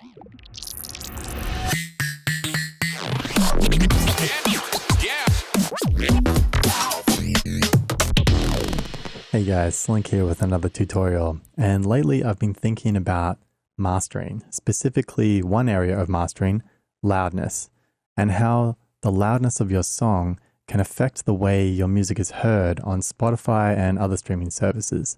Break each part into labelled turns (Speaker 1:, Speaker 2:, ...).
Speaker 1: Hey guys, Slynk here with another tutorial, and lately I've been thinking about mastering, specifically one area of mastering, loudness, and how the loudness of your song can affect the way your music is heard on Spotify and other streaming services.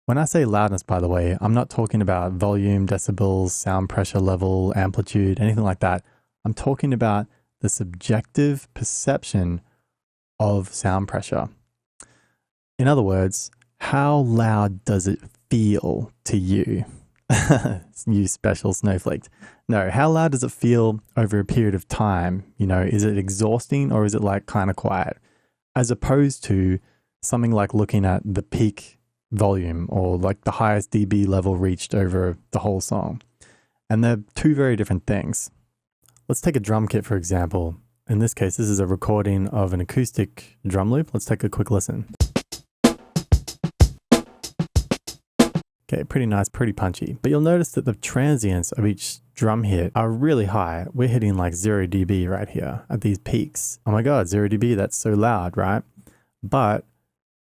Speaker 1: When I say loudness, by the way, I'm not talking about volume, decibels, sound pressure level, amplitude, anything like that. I'm talking about the subjective perception of sound pressure. In other words, how loud does it feel to you? You special snowflake. No, how loud does it feel over a period of time? You know, is it exhausting or is it like kind of quiet? As opposed to something like looking at the peak volume or like the highest dB level reached over the whole song. And they're two very different things. Let's take a drum kit, for example. In this case, this is a recording of an acoustic drum loop. Let's take a quick listen. Okay, pretty nice, pretty punchy. But you'll notice that the transients of each drum hit are really high. We're hitting like 0 dB right here at these peaks. Oh my God, 0 dB, that's so loud, right? But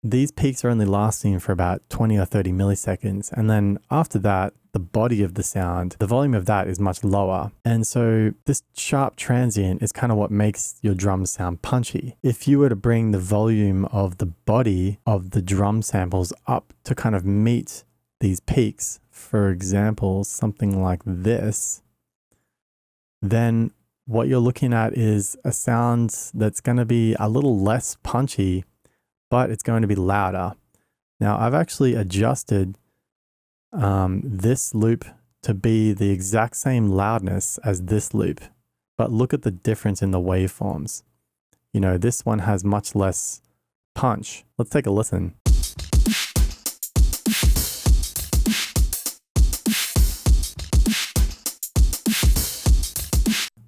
Speaker 1: these peaks are only lasting for about 20 or 30 milliseconds. And then after that, the body of the sound, the volume of that is much lower. And so this sharp transient is kind of what makes your drums sound punchy. If you were to bring the volume of the body of the drum samples up to kind of meet these peaks, for example, something like this, then what you're looking at is a sound that's going to be a little less punchy, but it's going to be louder. Now, I've actually adjusted this loop to be the exact same loudness as this loop, but look at the difference in the waveforms. You know, this one has much less punch. Let's take a listen.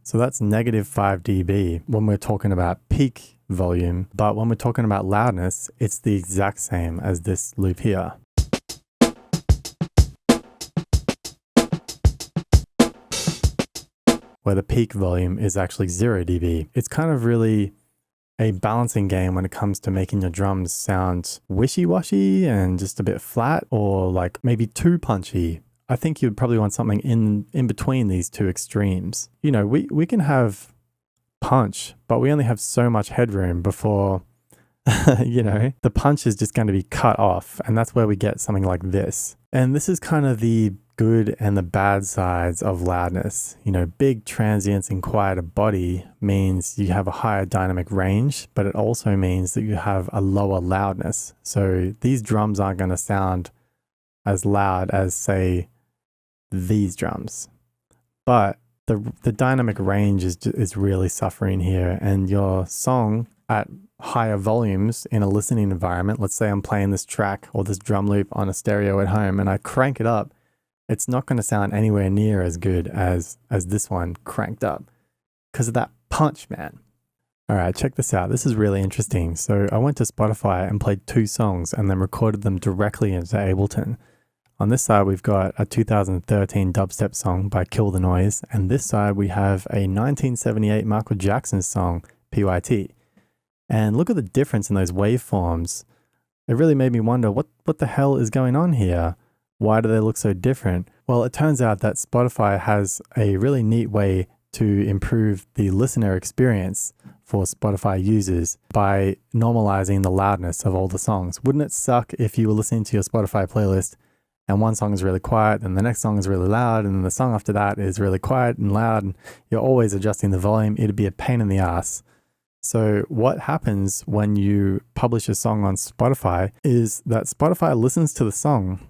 Speaker 1: So that's -5 dB when we're talking about peak volume, but when we're talking about loudness, it's the exact same as this loop here. Where the peak volume is actually 0 dB. It's kind of really a balancing game when it comes to making your drums sound wishy-washy and just a bit flat, or like maybe too punchy. I think you'd probably want something in between these two extremes. You know, we can have punch, but we only have so much headroom before, you know, the punch is just going to be cut off. And that's where we get something like this. And this is kind of the good and the bad sides of loudness. You know, big transients in quieter body means you have a higher dynamic range, but it also means that you have a lower loudness. So these drums aren't going to sound as loud as, say, these drums, but the dynamic range is really suffering here. And your song at higher volumes in a listening environment, let's say I'm playing this track or this drum loop on a stereo at home and I crank it up, it's not going to sound anywhere near as good as this one cranked up because of that punch, man. All right, check this out. This is really interesting. So I went to Spotify and played 2 songs and then recorded them directly into Ableton. On this side, we've got a 2013 dubstep song by Kill the Noise, and this side we have a 1978 Michael Jackson song, PYT. And look at the difference in those waveforms. It really made me wonder, what the hell is going on here? Why do they look so different? Well, it turns out that Spotify has a really neat way to improve the listener experience for Spotify users by normalizing the loudness of all the songs. Wouldn't it suck if you were listening to your Spotify playlist and one song is really quiet, and the next song is really loud, and then the song after that is really quiet and loud, and you're always adjusting the volume? It'd be a pain in the ass. So what happens when you publish a song on Spotify is that Spotify listens to the song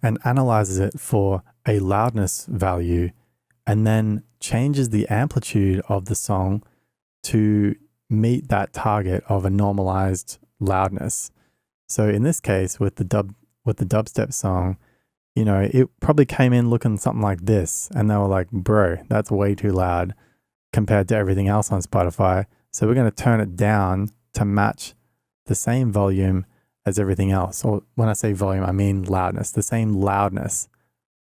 Speaker 1: and analyzes it for a loudness value, and then changes the amplitude of the song to meet that target of a normalized loudness. So in this case, with the dubstep song, you know, it probably came in looking something like this, and they were like, bro, that's way too loud compared to everything else on Spotify. So we're going to turn it down to match the same volume as everything else. Or when I say volume, I mean loudness, the same loudness,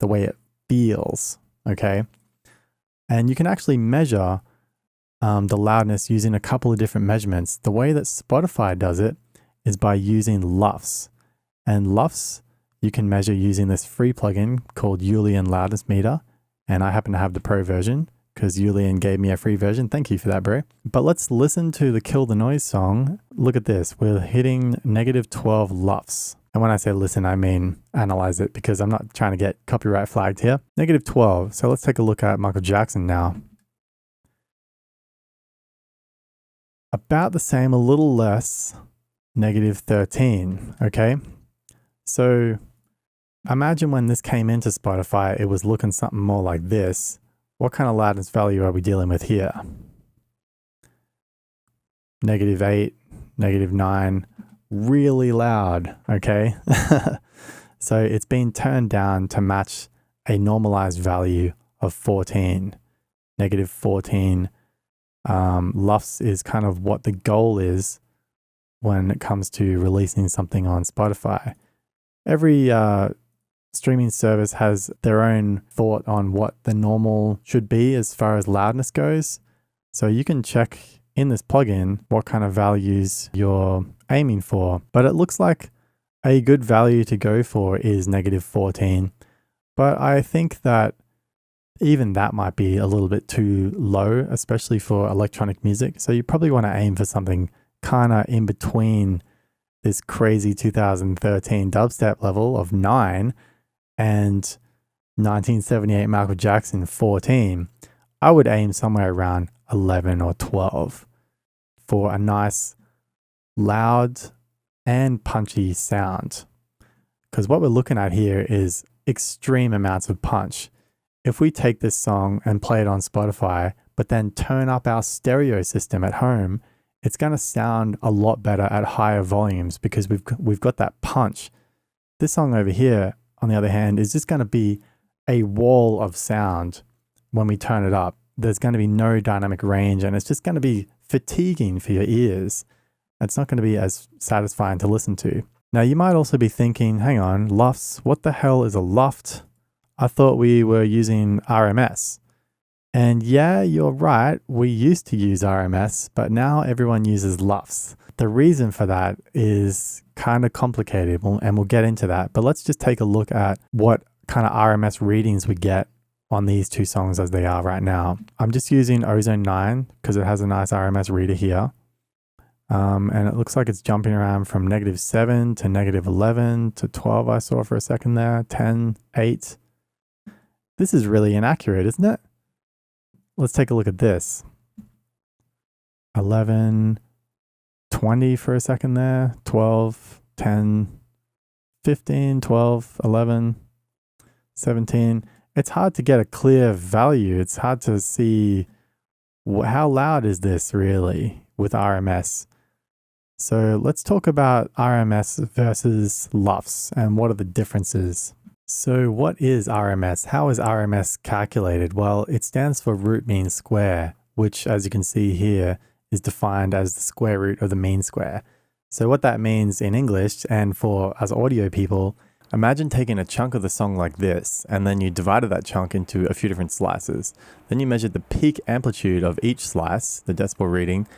Speaker 1: the way it feels. okay? And you can actually measure the loudness using a couple of different measurements. The way that Spotify does it is by using LUFS. And LUFS you can measure using this free plugin called Julian Loudness Meter. And I happen to have the pro version because Julian gave me a free version. Thank you for that, bro. But let's listen to the Kill the Noise song. Look at this. We're hitting -12 LUFS. And when I say listen, I mean analyze it, because I'm not trying to get copyright flagged here. -12. So let's take a look at Michael Jackson now. About the same, a little less, -13, okay? So imagine when this came into Spotify, it was looking something more like this. What kind of loudness value are we dealing with here? -8, -9, really loud, okay? So it's been turned down to match a normalized value of 14, -14. LUFS is kind of what the goal is when it comes to releasing something on Spotify. Every streaming service has their own thought on what the normal should be as far as loudness goes. So you can check in this plugin what kind of values you're aiming for. But it looks like a good value to go for is -14. But I think that even that might be a little bit too low, especially for electronic music. So you probably want to aim for something kind of in between this crazy 2013 dubstep level of 9 and 1978 Michael Jackson 14. I would aim somewhere around 11 or 12 for a nice, loud and punchy sound. Because what we're looking at here is extreme amounts of punch. If we take this song and play it on Spotify, but then turn up our stereo system at home, it's going to sound a lot better at higher volumes because we've got that punch. This song over here, on the other hand, is just going to be a wall of sound when we turn it up. There's going to be no dynamic range, and it's just going to be fatiguing for your ears. It's not going to be as satisfying to listen to. Now, you might also be thinking, hang on, LUFS, what the hell is a LUFT? I thought we were using RMS. And yeah, you're right, we used to use RMS, but now everyone uses LUFS. The reason for that is kind of complicated, and we'll get into that. But let's just take a look at what kind of RMS readings we get on these two songs as they are right now. I'm just using Ozone 9 because it has a nice RMS reader here. And it looks like it's jumping around from -7 to -11 to 12 I saw for a second there, 10, 8. This is really inaccurate, isn't it? Let's take a look at this. 11, 20 for a second there, 12, 10, 15, 12, 11, 17. It's hard to get a clear value. It's hard to see how loud is this really with RMS. So let's talk about RMS versus LUFS and what are the differences. So what is RMS? How is RMS calculated? Well, it stands for root mean square, which as you can see here is defined as the square root of the mean square. So what that means in English, and for us audio people, imagine taking a chunk of the song like this, and then you divided that chunk into a few different slices. Then you measured the peak amplitude of each slice, the decibel reading,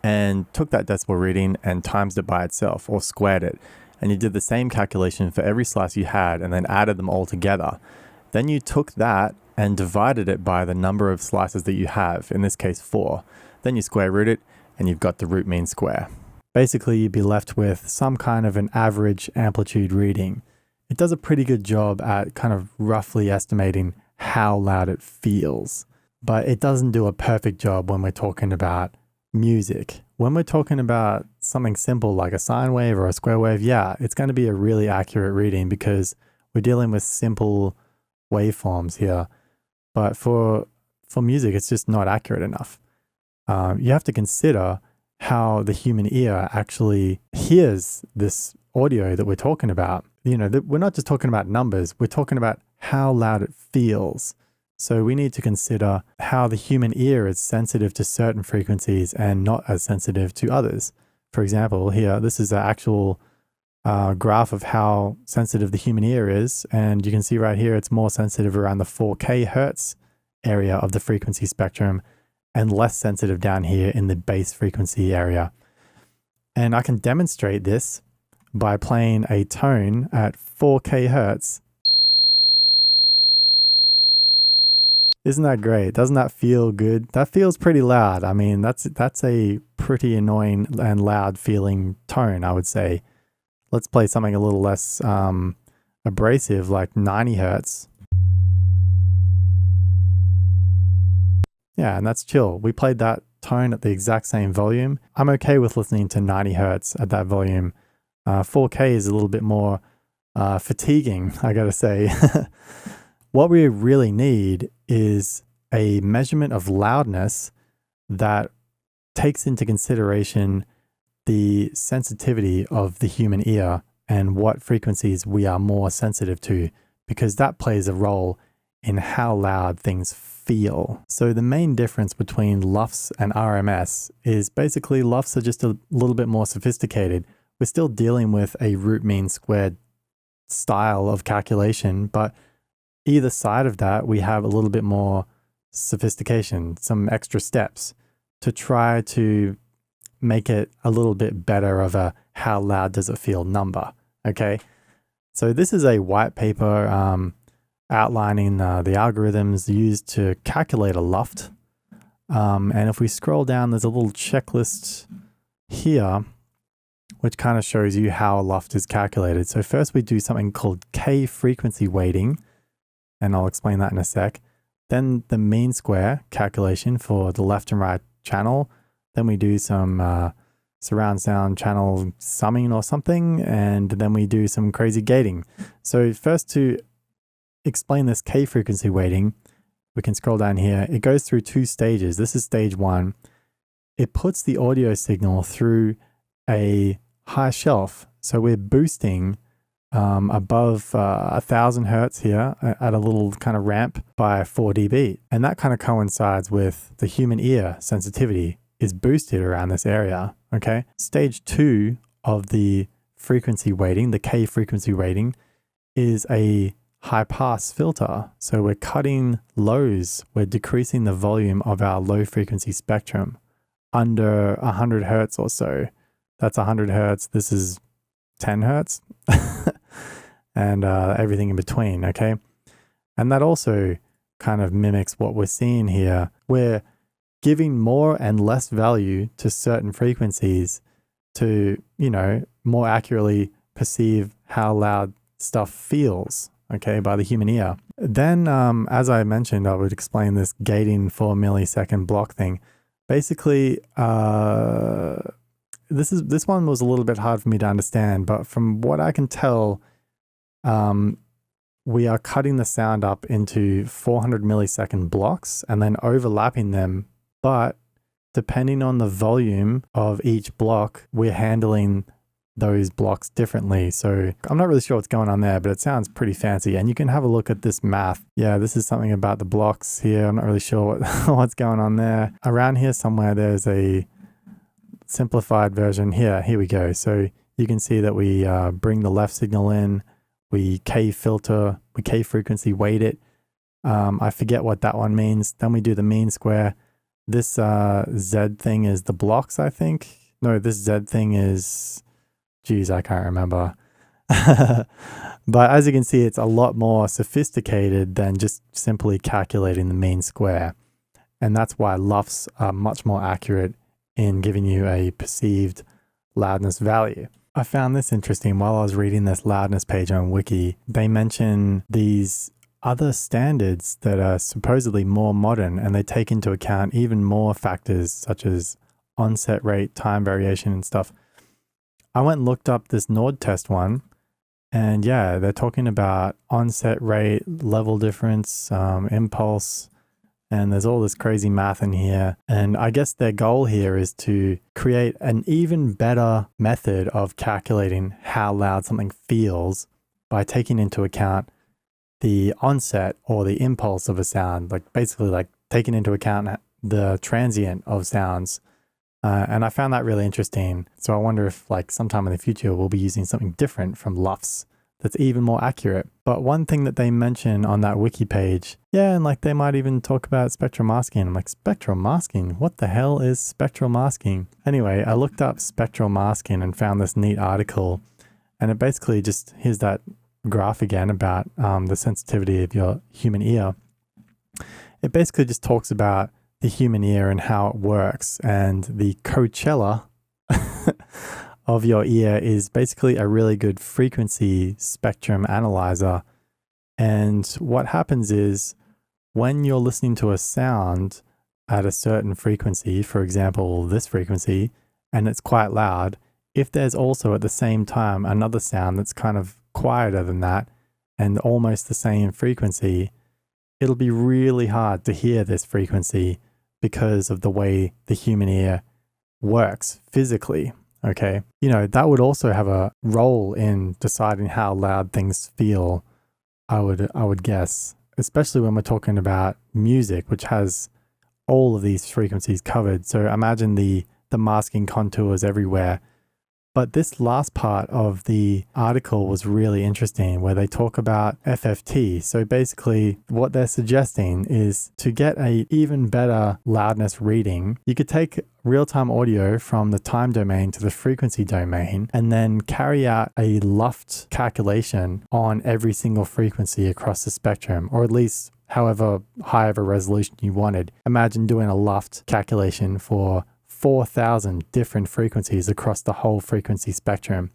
Speaker 1: and took that decibel reading and times it by itself or squared it. And you did the same calculation for every slice you had and then added them all together. Then you took that and divided it by the number of slices that you have, in this case 4. Then you square root it and you've got the root mean square. Basically, you'd be left with some kind of an average amplitude reading. It does a pretty good job at kind of roughly estimating how loud it feels, but it doesn't do a perfect job when we're talking about music. When we're talking about something simple like a sine wave or a square wave, yeah, it's going to be a really accurate reading because we're dealing with simple waveforms here. But for music, it's just not accurate enough. You have to consider how the human ear actually hears this audio that we're talking about. You know, we're not just talking about numbers, we're talking about how loud it feels. So we need to consider how the human ear is sensitive to certain frequencies and not as sensitive to others. For example, here, this is an actual graph of how sensitive the human ear is. And you can see right here, it's more sensitive around the 4K hertz area of the frequency spectrum and less sensitive down here in the bass frequency area. And I can demonstrate this by playing a tone at 4K hertz. Isn't that great? Doesn't that feel good? That feels pretty loud. I mean, that's a pretty annoying and loud feeling tone, I would say. Let's play something a little less abrasive, like 90 hertz. Yeah, and that's chill. We played that tone at the exact same volume. I'm okay with listening to 90 hertz at that volume. 4K is a little bit more fatiguing, I gotta say. What we really need is a measurement of loudness that takes into consideration the sensitivity of the human ear and what frequencies we are more sensitive to, because that plays a role in how loud things feel. So the main difference between LUFS and RMS is basically LUFS are just a little bit more sophisticated. We're still dealing with a root mean squared style of calculation, but either side of that, we have a little bit more sophistication, some extra steps to try to make it a little bit better of a how loud does it feel number, okay? So this is a white paper outlining the algorithms used to calculate a LUFT. And if we scroll down, there's a little checklist here, which kind of shows you how a LUFT is calculated. So first we do something called K frequency weighting, and I'll explain that in a sec. Then the mean square calculation for the left and right channel. Then we do some surround sound channel summing or something, and then we do some crazy gating. So first, to explain this K frequency weighting, we can scroll down here. It goes through two stages. This is stage one. It puts the audio signal through a high shelf. So we're boosting above 1000 hertz here at a little kind of ramp by 4 dB. And that kind of coincides with the human ear sensitivity is boosted around this area, okay? Stage two of the frequency weighting, the K frequency weighting, is a high pass filter. So we're cutting lows, we're decreasing the volume of our low frequency spectrum under 100 hertz or so. That's 100 hertz. This is 10 hertz. And everything in between, okay? And that also kind of mimics what we're seeing here. We're giving more and less value to certain frequencies to, you know, more accurately perceive how loud stuff feels, okay, by the human ear. Then, as I mentioned, I would explain this gating 4 millisecond block thing. Basically, this one was a little bit hard for me to understand, but from what I can tell, we are cutting the sound up into 400 millisecond blocks and then overlapping them. But depending on the volume of each block, we're handling those blocks differently. So I'm not really sure what's going on there, but it sounds pretty fancy. And you can have a look at this math. Yeah, this is something about the blocks here. I'm not really sure what's going on there. Around here somewhere, there's a simplified version here. Here we go. So you can see that we bring the left signal in, we K filter, we K frequency weight it. I forget what that one means. Then we do the mean square. This Z thing is the blocks, I think. No, this Z thing is, geez, I can't remember. But as you can see, it's a lot more sophisticated than just simply calculating the mean square. And that's why LUFS are much more accurate in giving you a perceived loudness value. I found this interesting while I was reading this loudness page on Wiki. They mention these other standards that are supposedly more modern, and they take into account even more factors such as onset rate, time variation and stuff. I went and looked up this Nord test one, and yeah, they're talking about onset rate, level difference, impulse, and there's all this crazy math in here. And I guess their goal here is to create an even better method of calculating how loud something feels by taking into account the onset or the impulse of a sound, like basically like taking into account the transient of sounds. And I found that really interesting. So I wonder if like sometime in the future, we'll be using something different from LUFS that's even more accurate. But one thing that they mention on that wiki page, yeah, and like they might even talk about spectral masking. I'm like, spectral masking? What the hell is spectral masking? Anyway, I looked up spectral masking and found this neat article, and it basically just, here's that graph again about the sensitivity of your human ear. It basically just talks about the human ear and how it works, and the Coachella of your ear is basically a really good frequency spectrum analyzer. And what happens is when you're listening to a sound at a certain frequency, for example, this frequency, and it's quite loud, if there's also at the same time another sound that's kind of quieter than that and almost the same frequency, it'll be really hard to hear this frequency because of the way the human ear works physically. Okay, you know, that would also have a role in deciding how loud things feel, I would guess, especially when we're talking about music, which has all of these frequencies covered. So imagine the masking contours everywhere. But this last part of the article was really interesting, where they talk about FFT. So basically what they're suggesting is to get a even better loudness reading, you could take real-time audio from the time domain to the frequency domain and then carry out a LUFS calculation on every single frequency across the spectrum, or at least however high of a resolution you wanted. Imagine doing a LUFS calculation for 4,000 different frequencies across the whole frequency spectrum,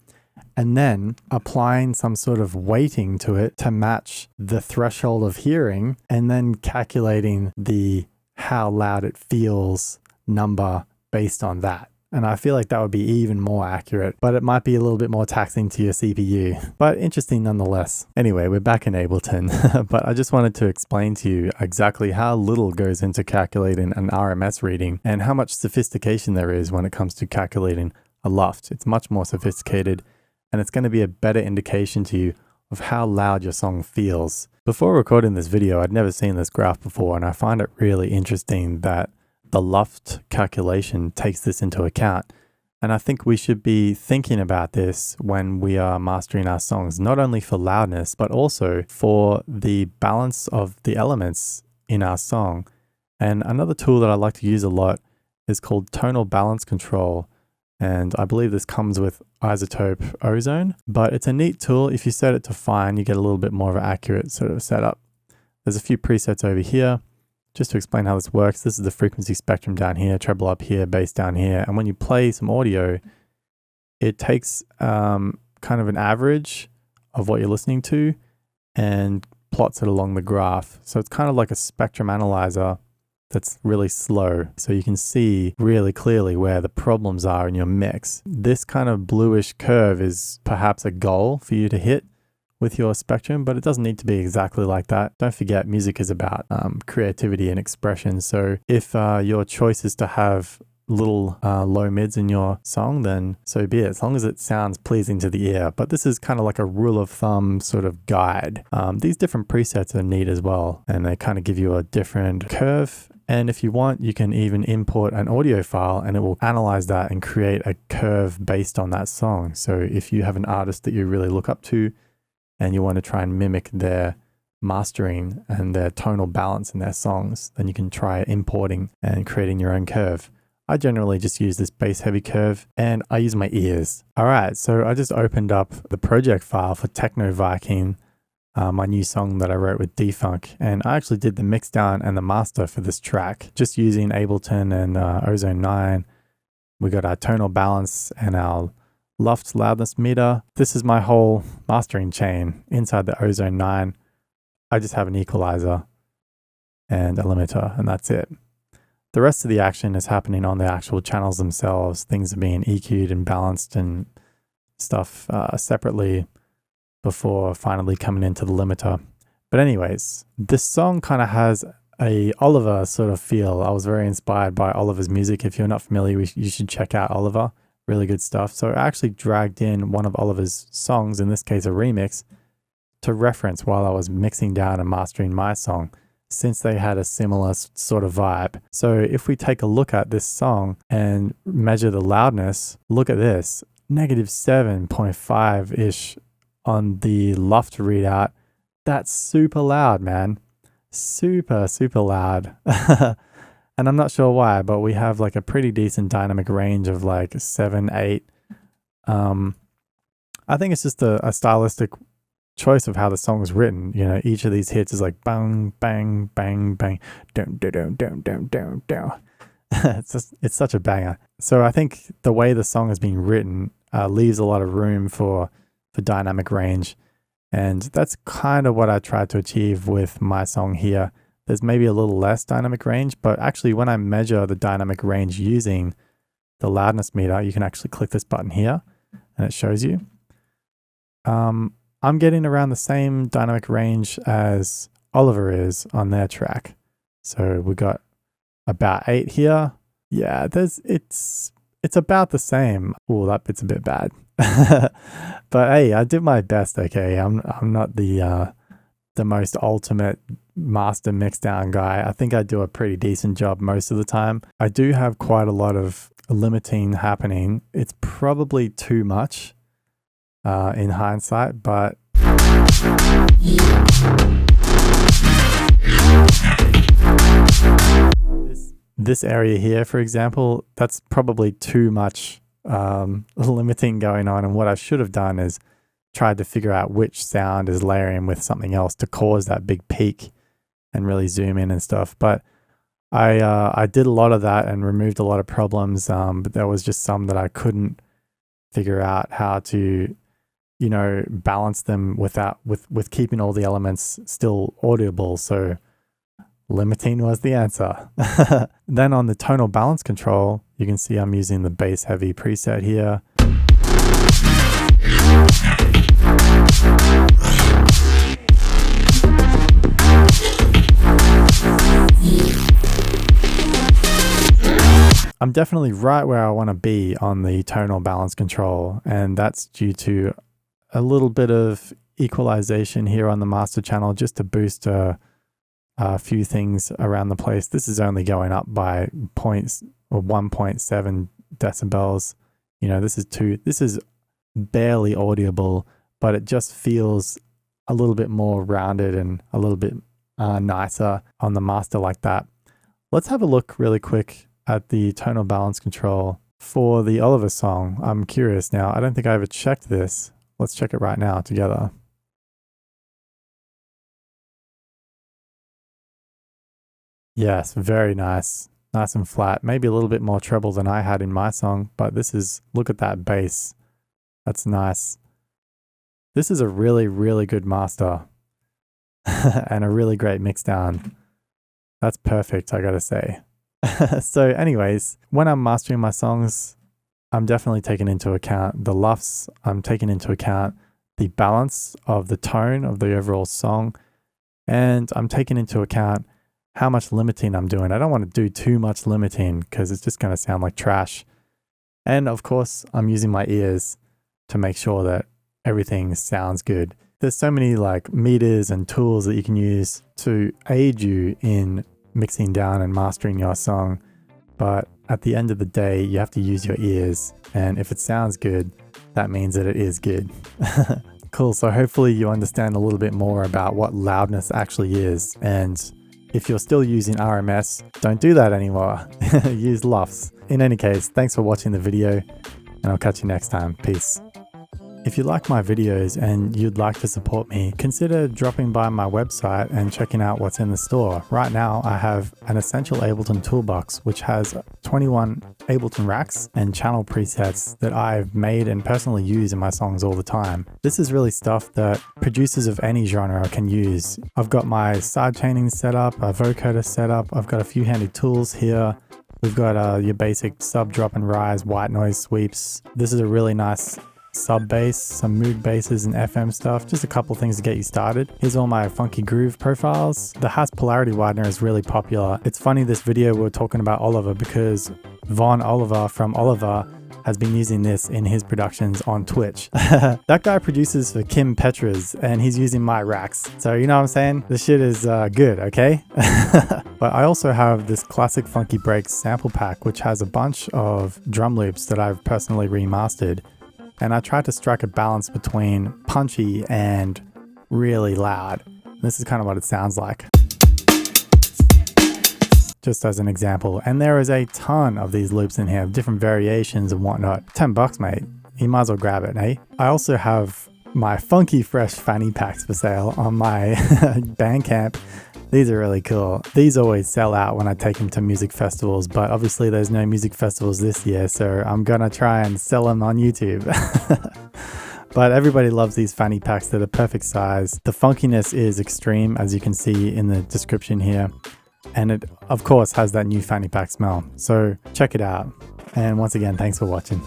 Speaker 1: and then applying some sort of weighting to it to match the threshold of hearing, and then calculating the how loud it feels number based on that. And I feel like that would be even more accurate, but it might be a little bit more taxing to your CPU, but interesting nonetheless. Anyway, we're back in Ableton, but I just wanted to explain to you exactly how little goes into calculating an RMS reading and how much sophistication there is when it comes to calculating a LUFS. It's much more sophisticated, and it's going to be a better indication to you of how loud your song feels. Before recording this video, I'd never seen this graph before, and I find it really interesting that the LUFS calculation takes this into account. And I think we should be thinking about this when we are mastering our songs, not only for loudness, but also for the balance of the elements in our song. And another tool that I like to use a lot is called tonal balance control. And I believe this comes with isotope ozone, but it's a neat tool. If you set it to fine, you get a little bit more of an accurate sort of setup. There's a few presets over here. Just to explain how this works, this is the frequency spectrum down here, treble up here, bass down here. And when you play some audio, it takes kind of an average of what you're listening to and plots it along the graph. So it's kind of like a spectrum analyzer that's really slow. So you can see really clearly where the problems are in your mix. This kind of bluish curve is perhaps a goal for you to hit with your spectrum, but it doesn't need to be exactly like that. Don't forget, music is about creativity and expression. So if your choice is to have little low mids in your song, then so be it, as long as it sounds pleasing to the ear. But this is kind of like a rule of thumb sort of guide. These different presets are neat as well, and they kind of give you a different curve. And if you want, you can even import an audio file and it will analyze that and create a curve based on that song. So if you have an artist that you really look up to and you want to try and mimic their mastering and their tonal balance in their songs, then you can try importing and creating your own curve. I generally just use this bass heavy curve, and I use my ears. All right, so I just opened up the project file for Techno Viking, my new song that I wrote with Defunk, and I actually did the mixdown and the master for this track, just using Ableton and Ozone 9. We got our tonal balance and our LUFS loudness meter. This is my whole mastering chain. Inside the Ozone 9, I just have an equalizer and a limiter, and that's it. The rest of the action is happening on the actual channels themselves. Things are being EQ'd and balanced and stuff separately before finally coming into the limiter. But anyways, this song kind of has a Oliver sort of feel. I was very inspired by Oliver's music. If you're not familiar, you should check out Oliver. Really good stuff. So I actually dragged in one of Oliver's songs, in this case a remix, to reference while I was mixing down and mastering my song, since they had a similar sort of vibe. So if we take a look at this song and measure the loudness, look at this, -7.5-ish on the LUFS readout, that's super loud, man. Super, super loud. And I'm not sure why, but we have like a pretty decent dynamic range of like 7, 8. I think it's just a stylistic choice of how the song is written. You know, each of these hits is like bang, bang, bang, bang, down, down, down, down, down, down. It's such a banger. So I think the way the song is being written leaves a lot of room for dynamic range. And that's kind of what I tried to achieve with my song here. There's maybe a little less dynamic range, but actually when I measure the dynamic range using the loudness meter, you can actually click this button here and it shows you. I'm getting around the same dynamic range as Oliver is on their track. So we got about 8 here. Yeah, it's about the same. Oh, that bit's a bit bad. But hey, I did my best, okay? I'm not the most ultimate master mixdown guy. I think I do a pretty decent job most of the time. I do have quite a lot of limiting happening. It's probably too much in hindsight, but this area here, for example, that's probably too much limiting going on. And what I should have done is tried to figure out which sound is layering with something else to cause that big peak and really zoom in and stuff. But I did a lot of that and removed a lot of problems, but there was just some that I couldn't figure out how to, you know, balance them with keeping all the elements still audible. So limiting was the answer. Then on the tonal balance control, you can see I'm using the bass heavy preset here. I'm definitely right where I want to be on the tonal balance control, and that's due to a little bit of equalization here on the master channel just to boost a few things around the place. This is only going up by 1.7 decibels. You know, this is barely audible, but it just feels a little bit more rounded and a little bit nicer on the master like that. Let's have a look really quick at the tonal balance control for the Oliver song. I'm curious now. I don't think I ever checked this. Let's check it right now together. Yes, very nice. Nice and flat. Maybe a little bit more treble than I had in my song, but this is, look at that bass. That's nice. This is a really, really good master and a really great mixdown. That's perfect, I gotta say. So anyways, when I'm mastering my songs, I'm definitely taking into account the LUFS. I'm taking into account the balance of the tone of the overall song. And I'm taking into account how much limiting I'm doing. I don't want to do too much limiting because it's just going to sound like trash. And of course, I'm using my ears to make sure that everything sounds good. There's so many like meters and tools that you can use to aid you in mixing down and mastering your song. But at the end of the day, you have to use your ears. And if it sounds good, that means that it is good. Cool. So hopefully you understand a little bit more about what loudness actually is. And if you're still using RMS, don't do that anymore. Use LUFS. In any case, thanks for watching the video, and I'll catch you next time. Peace. If you like my videos and you'd like to support me, consider dropping by my website and checking out what's in the store. Right now, I have an essential Ableton toolbox, which has 21 Ableton racks and channel presets that I've made and personally use in my songs all the time. This is really stuff that producers of any genre can use. I've got my sidechaining set up, a vocoder set up, I've got a few handy tools here. We've got your basic sub, drop and rise, white noise sweeps. This is a really nice sub bass, some mood basses and FM stuff, just a couple things to get you started. Here's all my funky groove profiles. The Has polarity widener is really popular. It's funny this video we're talking about Oliver because Von Oliver from Oliver has been using this in his productions on Twitch. That guy produces for Kim Petras and he's using my racks. So you know what I'm saying? This shit is good, okay? But I also have this classic funky breaks sample pack which has a bunch of drum loops that I've personally remastered. And I tried to strike a balance between punchy and really loud. This is kind of what it sounds like, just as an example. And there is a ton of these loops in here, different variations and whatnot. $10, mate. You might as well grab it, eh? I also have my funky fresh fanny packs for sale on my Bandcamp. These are really cool. These always sell out when I take them to music festivals, but obviously there's no music festivals this year, so I'm gonna try and sell them on YouTube. But everybody loves these fanny packs. They're the perfect size. The funkiness is extreme, as you can see in the description here. And it, of course, has that new fanny pack smell. So check it out. And once again, thanks for watching.